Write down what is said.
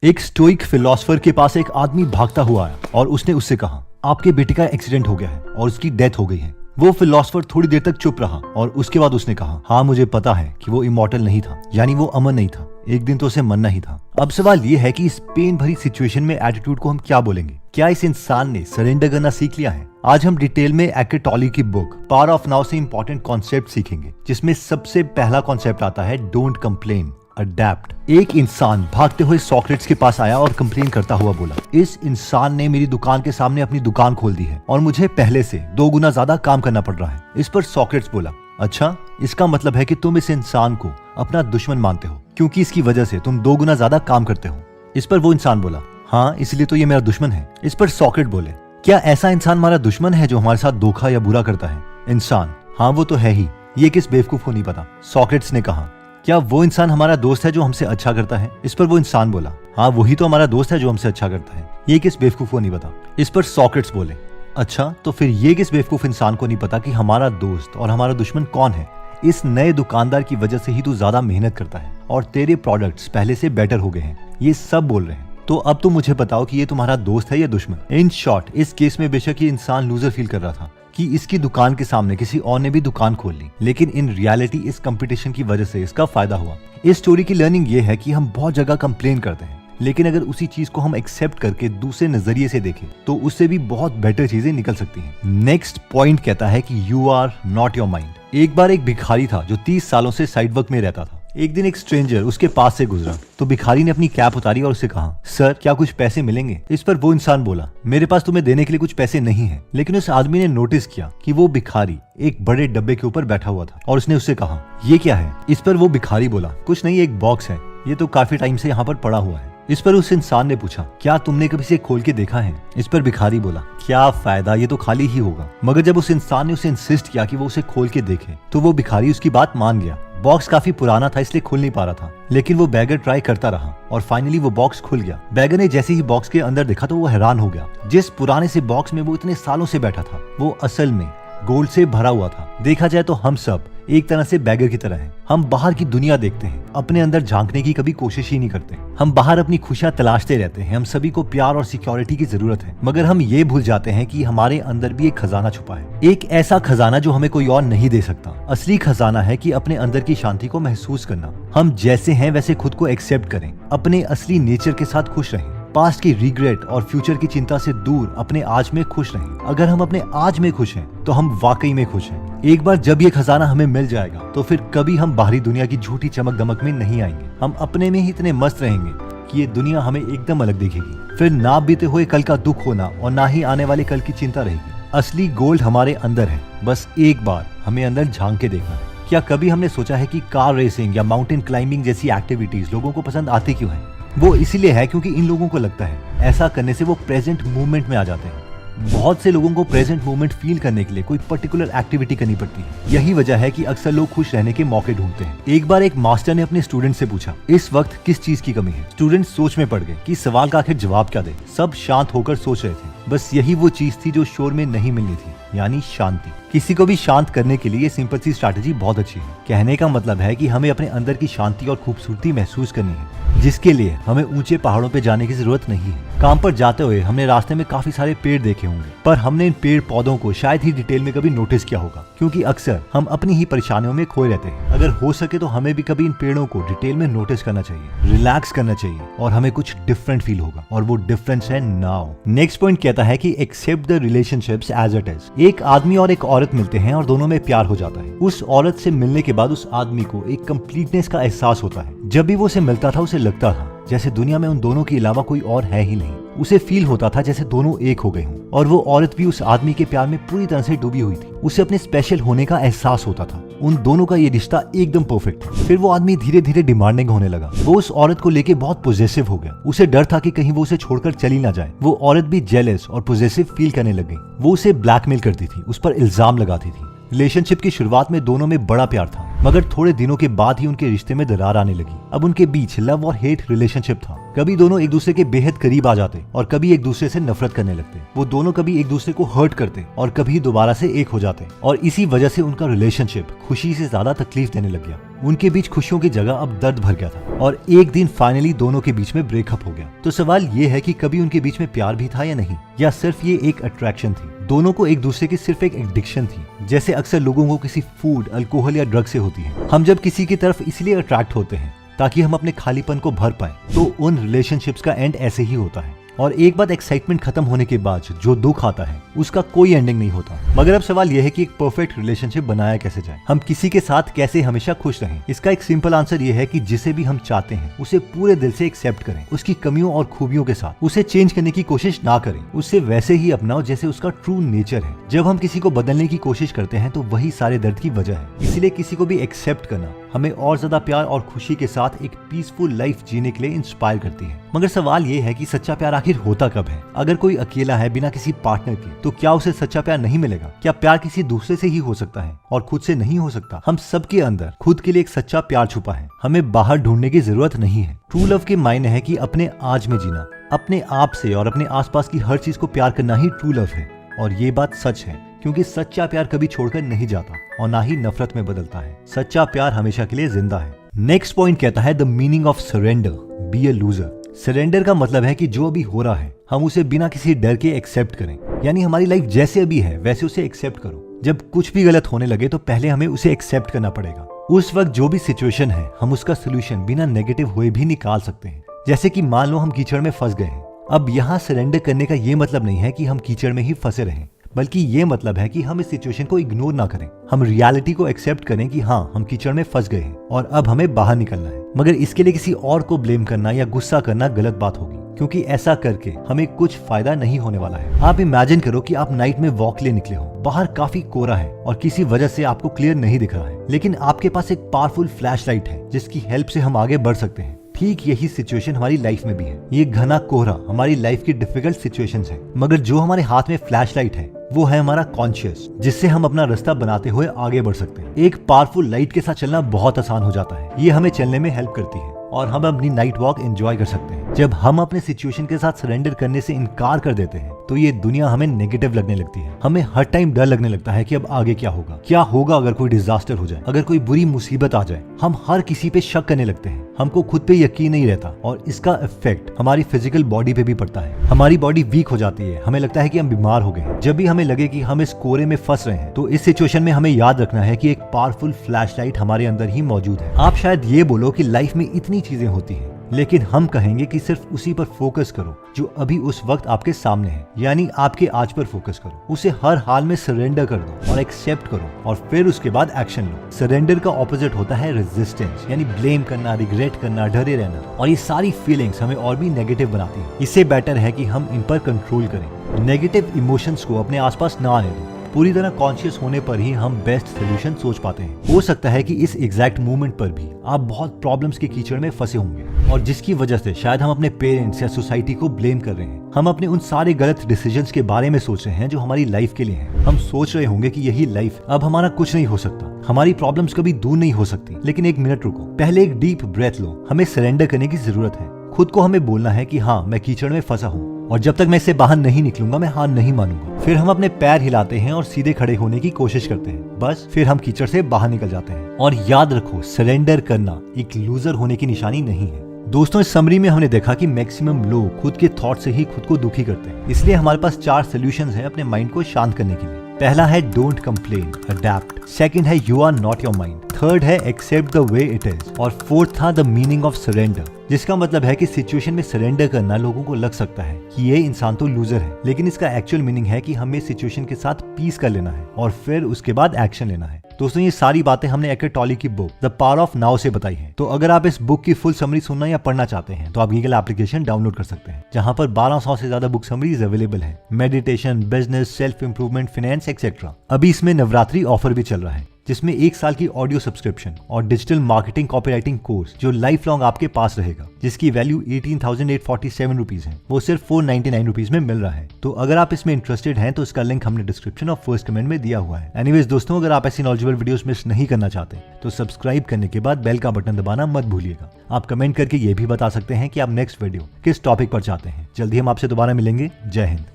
एक stoic philosopher के पास एक आदमी भागता हुआ आया और उसने उससे कहा, आपके बेटे का एक्सीडेंट हो गया है और उसकी डेथ हो गई है। वो फिलोसोफर थोड़ी देर तक चुप रहा और उसके बाद उसने कहा, हाँ मुझे पता है कि वो इमॉर्टल नहीं था, यानी वो अमर नहीं था। एक दिन तो उसे मरना ही था। अब सवाल ये है कि इस पेन भरी सिचुएशन में एटीट्यूड को हम क्या बोलेंगे? क्या इस इंसान ने सरेंडर करना सीख लिया है? आज हम डिटेल में एकेर्ट टॉले की बुक पावर ऑफ नाउ से इंपॉर्टेंट कॉन्सेप्ट सीखेंगे, जिसमें सबसे पहला कॉन्सेप्ट आता है डोंट कंप्लेन, अडेप्ट। एक इंसान भागते हुए सॉक्रेट्स के पास आया और कंप्लेन करता हुआ बोला, इस इंसान ने मेरी दुकान के सामने अपनी दुकान खोल दी है और मुझे पहले से 2 गुना ज्यादा काम करना पड़ रहा है। इस पर सॉक्रेट्स बोला, अच्छा इसका मतलब है कि तुम इस इंसान को अपना दुश्मन मानते हो क्योंकि इसकी वजह से तुम 2 गुना ज्यादा काम करते हो। इस पर वो इंसान बोला, हाँ इसलिए तो ये मेरा दुश्मन है। इस पर सॉक्रेट बोले, क्या ऐसा इंसान हमारा दुश्मन है जो हमारे साथ धोखा या बुरा करता है? इंसान, हाँ वो तो है ही, ये किस बेवकूफ को नहीं पता। सॉक्रेट्स ने कहा, क्या वो इंसान हमारा दोस्त है जो हमसे अच्छा करता है? इस पर वो इंसान बोला, हाँ वही तो हमारा दोस्त है जो हमसे अच्छा करता है, ये किस बेवकूफ को नहीं पता। इस पर सॉक्रेट्स बोले, अच्छा तो फिर ये किस बेवकूफ इंसान को नहीं पता कि हमारा दोस्त और हमारा दुश्मन कौन है? इस नए दुकानदार की वजह से ही तू ज्यादा मेहनत करता है और तेरे प्रोडक्ट्स पहले से बेटर हो गए हैं, ये सब बोल रहे हैं। तो अब तुम मुझे बताओ कि ये तुम्हारा दोस्त है या दुश्मन? इन शॉर्ट, इस केस में बेशक ये इंसान लूजर फील कर रहा था कि इसकी दुकान के सामने किसी और ने भी दुकान खोल ली, लेकिन इन रियलिटी इस कंपटीशन की वजह से इसका फायदा हुआ। इस स्टोरी की लर्निंग ये है कि हम बहुत जगह कंप्लेन करते हैं, लेकिन अगर उसी चीज को हम एक्सेप्ट करके दूसरे नजरिए से देखें तो उससे भी बहुत बेटर चीजें निकल सकती हैं। नेक्स्ट पॉइंट कहता है कि you are not your mind. एक बार एक भिखारी था जो 30 सालों से साइड वर्क में रहता था। एक दिन एक स्ट्रेंजर उसके पास से गुजरा तो भिखारी ने अपनी कैप उतारी और उससे कहा, सर क्या कुछ पैसे मिलेंगे? इस पर वो इंसान बोला, मेरे पास तुम्हें देने के लिए कुछ पैसे नहीं है। लेकिन उस आदमी ने नोटिस किया कि वो भिखारी एक बड़े डब्बे के ऊपर बैठा हुआ था और उसने उससे कहा, ये क्या है? इस पर वो भिखारी बोला, कुछ नहीं, एक बॉक्स है, ये तो काफी टाइम से यहाँ पर पड़ा हुआ है। इस पर उस इंसान ने पूछा, क्या तुमने कभी इसे खोल के देखा है? इस पर भिखारी बोला, क्या फायदा, ये तो खाली ही होगा। मगर जब उस इंसान ने उसे इंसिस्ट किया कि वो उसे खोल के देखे तो वो भिखारी उसकी बात मान गया। बॉक्स काफी पुराना था इसलिए खुल नहीं पा रहा था, लेकिन वो बैगर ट्राई करता रहा और फाइनली वो बॉक्स खुल गया। बैगर ने जैसे ही बॉक्स के अंदर देखा तो वो हैरान हो गया। जिस पुराने से बॉक्स में वो इतने सालों से बैठा था वो असल में गोल्ड से भरा हुआ था। देखा जाए तो हम सब एक तरह से बैगर की तरह हैं। हम बाहर की दुनिया देखते हैं, अपने अंदर झांकने की कभी कोशिश ही नहीं करते। हम बाहर अपनी खुशियां तलाशते रहते हैं। हम सभी को प्यार और सिक्योरिटी की जरूरत है, मगर हम ये भूल जाते हैं कि हमारे अंदर भी एक खजाना छुपा है, एक ऐसा खजाना जो हमें कोई और नहीं दे सकता। असली खजाना है कि अपने अंदर की शांति को महसूस करना। हम जैसे हैं वैसे खुद को एक्सेप्ट करें, अपने असली नेचर के साथ खुश रहें, पास्ट की रिग्रेट और फ्यूचर की चिंता से दूर अपने आज में खुश रहें। अगर हम अपने आज में खुश हैं तो हम वाकई में खुश हैं। एक बार जब ये खजाना हमें मिल जाएगा तो फिर कभी हम बाहरी दुनिया की झूठी चमक दमक में नहीं आएंगे। हम अपने में ही इतने मस्त रहेंगे कि ये दुनिया हमें एकदम अलग दिखेगी। फिर ना बीते हुए कल का दुख होना और ना ही आने वाले कल की चिंता रहेगी। असली गोल्ड हमारे अंदर है, बस एक बार हमें अंदर झांक के देखना है। क्या कभी हमने सोचा है कि कार रेसिंग या माउंटेन क्लाइंबिंग जैसी एक्टिविटीज लोगों को पसंद आती क्यों है? वो इसीलिए है क्योंकि इन लोगों को लगता है ऐसा करने से वो प्रेजेंट मूवमेंट में आ जाते हैं। बहुत से लोगों को प्रेजेंट मूवमेंट फील करने के लिए कोई पर्टिकुलर एक्टिविटी करनी पड़ती है। यही वजह है कि अक्सर लोग खुश रहने के मौके ढूंढते हैं। एक बार एक मास्टर ने अपने स्टूडेंट से पूछा, इस वक्त किस चीज की कमी है? स्टूडेंट सोच में पड़ गए कि सवाल का आखिर जवाब क्या दे। सब शांत होकर सोच रहे थे। बस यही वो चीज थी जो शोर में नहीं मिलनी थी, यानी शांति। किसी को भी शांत करने के लिए सिंपल सी स्ट्रैटेजी बहुत अच्छी है। कहने का मतलब है कि हमें अपने अंदर की शांति और खूबसूरती महसूस करनी है, जिसके लिए हमें ऊंचे पहाड़ों पे जाने की जरूरत नहीं है। काम पर जाते हुए हमने रास्ते में काफी सारे पेड़ देखे होंगे, पर हमने इन पेड़ पौधों को शायद ही डिटेल में कभी नोटिस किया होगा, क्योंकि अक्सर हम अपनी ही परेशानियों में खोए रहते हैं। अगर हो सके तो हमें भी कभी इन पेड़ों को डिटेल में नोटिस करना चाहिए, रिलैक्स करना चाहिए और हमें कुछ डिफरेंट फील होगा, और वो डिफरेंस है नाउ। नेक्स्ट पॉइंट कहता है कि accept the relationships as it is. एक आदमी और एक औरत मिलते हैं और दोनों में प्यार हो जाता है। उस औरत से मिलने के बाद उस आदमी को एक कंप्लीटनेस का एहसास होता है। जब भी वो उसे मिलता था उसे लगता था जैसे दुनिया में उन दोनों के अलावा कोई और है ही नहीं। उसे फील होता था जैसे दोनों एक हो गए हों, और वो औरत भी उस आदमी के प्यार में पूरी तरह से डूबी हुई थी। उसे अपने स्पेशल होने का एहसास होता था। उन दोनों का ये रिश्ता एकदम परफेक्ट था। फिर वो आदमी धीरे धीरे डिमांडिंग होने लगा। वो उस औरत को लेके बहुत पॉजेसिव हो गया। उसे डर था कि कहीं वो उसे छोड़कर चली ना जाए। वो औरत भी जेलस और पॉजेसिव फील करने लग गई। वो उसे ब्लैकमेल करती थी, उस पर इल्जाम लगाती थी। रिलेशनशिप की शुरुआत में दोनों में बड़ा प्यार था, मगर थोड़े दिनों के बाद ही उनके रिश्ते में दरार आने लगी। अब उनके बीच लव और हेट रिलेशनशिप था। कभी दोनों एक दूसरे के बेहद करीब आ जाते और कभी एक दूसरे से नफरत करने लगते। वो दोनों कभी एक दूसरे को हर्ट करते और कभी दोबारा से एक हो जाते, और इसी वजह से उनका रिलेशनशिप खुशी से ज्यादा तकलीफ देने लग गया। उनके बीच खुशियों की जगह अब दर्द भर गया था और एक दिन फाइनली दोनों के बीच में ब्रेकअप हो गया। तो सवाल ये है कि कभी उनके बीच में प्यार भी था या नहीं, या सिर्फ ये एक अट्रैक्शन थी। दोनों को एक दूसरे की सिर्फ एक एडिक्शन थी, जैसे अक्सर लोगों को किसी फूड, अल्कोहल या ड्रग से होती है। हम जब किसी की तरफ इसलिए अट्रैक्ट होते हैं ताकि हम अपने खालीपन को भर पाए, तो उन रिलेशनशिप्स का एंड ऐसे ही होता है। और एक बार एक्साइटमेंट खत्म होने के बाद जो दुख आता है उसका कोई एंडिंग नहीं होता। मगर अब सवाल यह है कि एक परफेक्ट रिलेशनशिप बनाया कैसे जाए, हम किसी के साथ कैसे हमेशा खुश रहें। इसका एक सिंपल आंसर यह है कि जिसे भी हम चाहते हैं उसे पूरे दिल से एक्सेप्ट करें, उसकी कमियों और खूबियों के साथ। उसे चेंज करने की कोशिश ना करें, उससे वैसे ही अपनाओ जैसे उसका ट्रू नेचर है। जब हम किसी को बदलने की कोशिश करते हैं तो वही सारे दर्द की वजह है। इसलिए किसी को भी एक्सेप्ट करना हमें और ज्यादा प्यार और खुशी के साथ एक पीसफुल लाइफ जीने के लिए इंस्पायर करती है। मगर सवाल ये है कि सच्चा प्यार आखिर होता कब है? अगर कोई अकेला है बिना किसी पार्टनर के, तो क्या उसे सच्चा प्यार नहीं मिलेगा? क्या प्यार किसी दूसरे से ही हो सकता है और खुद से नहीं हो सकता? हम सबके अंदर खुद के लिए एक सच्चा प्यार छुपा है, हमें बाहर ढूंढने की जरूरत नहीं है। ट्रू लव के मायने है कि अपने आज में जीना, अपने आप से और अपने आसपास की हर चीज को प्यार करना ही ट्रू लव है। और ये बात सच है, क्योंकि सच्चा प्यार कभी छोड़कर नहीं जाता और ना ही नफरत में बदलता है। सच्चा प्यार हमेशा के लिए जिंदा है। नेक्स्ट पॉइंट कहता है the meaning of surrender, be a loser. Surrender का मतलब है कि जो अभी हो रहा है हम उसे बिना किसी डर के एक्सेप्ट करें। यानी हमारी लाइफ जैसे अभी है वैसे उसे एक्सेप्ट करो। जब कुछ भी गलत होने लगे तो पहले हमें उसे एक्सेप्ट करना पड़ेगा। उस वक्त जो भी सिचुएशन है हम उसका सोल्यूशन बिना नेगेटिव हुए भी निकाल सकते हैं। जैसे कि मान लो हम कीचड़ में फंस गए हैं। अब यहाँ सरेंडर करने का ये मतलब नहीं है कि हम कीचड़ में ही फंसे रहें, बल्कि ये मतलब है कि हम इस सिचुएशन को इग्नोर ना करें। हम रियलिटी को एक्सेप्ट करें कि हाँ, हम कीचड़ में फंस गए हैं और अब हमें बाहर निकलना है। मगर इसके लिए किसी और को ब्लेम करना या गुस्सा करना गलत बात होगी, क्योंकि ऐसा करके हमें कुछ फायदा नहीं होने वाला है। आप इमेजिन करो कि आप नाइट में वॉक ले निकले हो, बाहर काफी कोहरा है और किसी वजह से आपको क्लियर नहीं दिख रहा है, लेकिन आपके पास एक पावरफुल फ्लैश लाइट है जिसकी हेल्प से हम आगे बढ़ सकते हैं। ठीक यही सिचुएशन हमारी लाइफ में भी है। ये घना कोहरा हमारी लाइफ की डिफिकल्ट सिचुएशंस है, मगर जो हमारे हाथ में फ्लैश लाइट है वो है हमारा कॉन्शियस, जिससे हम अपना रास्ता बनाते हुए आगे बढ़ सकते हैं। एक पावरफुल लाइट के साथ चलना बहुत आसान हो जाता है। ये हमें चलने में हेल्प करती है और हम अपनी नाइट वॉक एंजॉय कर सकते हैं। जब हम अपने सिचुएशन के साथ सरेंडर करने से इनकार कर देते हैं तो ये दुनिया हमें नेगेटिव लगने लगती है। हमें हर टाइम डर लगने लगता है कि अब आगे क्या होगा अगर कोई डिजास्टर हो जाए, अगर कोई बुरी मुसीबत आ जाए। हम हर किसी पे शक करने लगते हैं, हमको खुद पे यकीन नहीं रहता और इसका इफेक्ट हमारी फिजिकल बॉडी पे भी पड़ता है। हमारी बॉडी वीक हो जाती है, हमें लगता है कि हम बीमार हो गए हैं। जब भी हमें लगे कि हम इस कोहरे में फंस रहे हैं तो इस सिचुएशन में हमें याद रखना है कि एक पावरफुल फ्लैश लाइट हमारे अंदर ही मौजूद है। आप शायद ये बोलो कि लाइफ में इतनी चीजें होती हैं, लेकिन हम कहेंगे कि सिर्फ उसी पर फोकस करो जो अभी उस वक्त आपके सामने है, यानी आपके आज पर फोकस करो। उसे हर हाल में सरेंडर कर दो और एक्सेप्ट करो और फिर उसके बाद एक्शन लो। सरेंडर का ऑपोजिट होता है रेजिस्टेंस, यानी ब्लेम करना, रिग्रेट करना, डरे रहना, और ये सारी फीलिंग्स हमें और भी नेगेटिव बनाती है। इससे बेटर है कि हम इन पर कंट्रोल करें। नेगेटिव इमोशंस को अपने आसपास ना आने दो। पूरी तरह कॉन्शियस होने पर ही हम बेस्ट सोल्यूशन सोच पाते हैं। हो सकता है कि इस एग्जैक्ट मोमेंट पर भी आप बहुत प्रॉब्लम्स के कीचड़ में फंसे होंगे और जिसकी वजह से शायद हम अपने पेरेंट्स या सोसाइटी को ब्लेम कर रहे हैं। हम अपने उन सारे गलत डिसीजंस के बारे में सोच रहे हैं जो हमारी लाइफ के लिए हैं। हम सोच रहे होंगे कि यही लाइफ, अब हमारा कुछ नहीं हो सकता, हमारी प्रॉब्लम्स कभी दूर नहीं हो सकती। लेकिन एक मिनट रुको, पहले एक डीप ब्रेथ लो। हमें सरेंडर करने की जरूरत है। खुद को हमें बोलना है कि हाँ, मैं कीचड़ में फंसा हूँ और जब तक मैं इससे बाहर नहीं निकलूंगा मैं हार नहीं मानूंगा। फिर हम अपने पैर हिलाते हैं और सीधे खड़े होने की कोशिश करते हैं। बस फिर हम कीचड़ से बाहर निकल जाते हैं। और याद रखो, सरेंडर करना एक लूजर होने की निशानी नहीं है। दोस्तों, इस समरी में हमने देखा कि मैक्सिमम लोग खुद के थॉट से ही खुद को दुखी करते हैं। इसलिए हमारे पास 4 सोल्यूशंस हैं अपने माइंड को शांत करने के लिए। पहला है डोंट कंप्लेन, अडैप्ट। सेकंड है you are not your mind. Third है accept the way it is. और फोर्थ था द मीनिंग ऑफ सरेंडर, जिसका मतलब है कि सिचुएशन में सरेंडर करना लोगों को लग सकता है कि ये इंसान तो लूजर है, लेकिन इसका एक्चुअल मीनिंग है कि हमें सिचुएशन के साथ पीस कर लेना है और फिर उसके बाद एक्शन लेना है। दोस्तों, ये सारी बातें हमने एकर टॉली की book the power of now से बताई है। तो अगर आप इस बुक की फुल समरी सुनना या पढ़ना चाहते हैं तो आप गूगल एप्लीकेशन डाउनलोड कर सकते हैं, जहां पर 1200 से ज्यादा बुक समरीज अवेलेबल है। Meditation, business, self improvement, finance etcetera. अभी इसमें नवरात्रि ऑफर भी चल रहा है, जिसमें 1 साल की ऑडियो सब्सक्रिप्शन और डिजिटल मार्केटिंग कॉपीराइटिंग कोर्स जो लाइफ लॉन्ग आपके पास रहेगा, जिसकी वैल्यू 18,847 रुपीज है, वो सिर्फ 499 रुपीज में मिल रहा है। तो अगर आप इसमें इंटरेस्टेड हैं तो इसका लिंक हमने डिस्क्रिप्शन और फर्स्ट कमेंट में दिया हुआ है। एनीवेज दोस्तों, अगर आप ऐसी नॉलेजेबल वीडियोस मिस नहीं करना चाहते तो सब्सक्राइब करने के बाद बेल का बटन दबाना मत भूलिएगा। आप कमेंट करके ये भी बता सकते हैं कि आप नेक्स्ट वीडियो किस टॉपिक पर चाहते हैं। जल्दी हम आपसे दोबारा मिलेंगे। जय हिंद।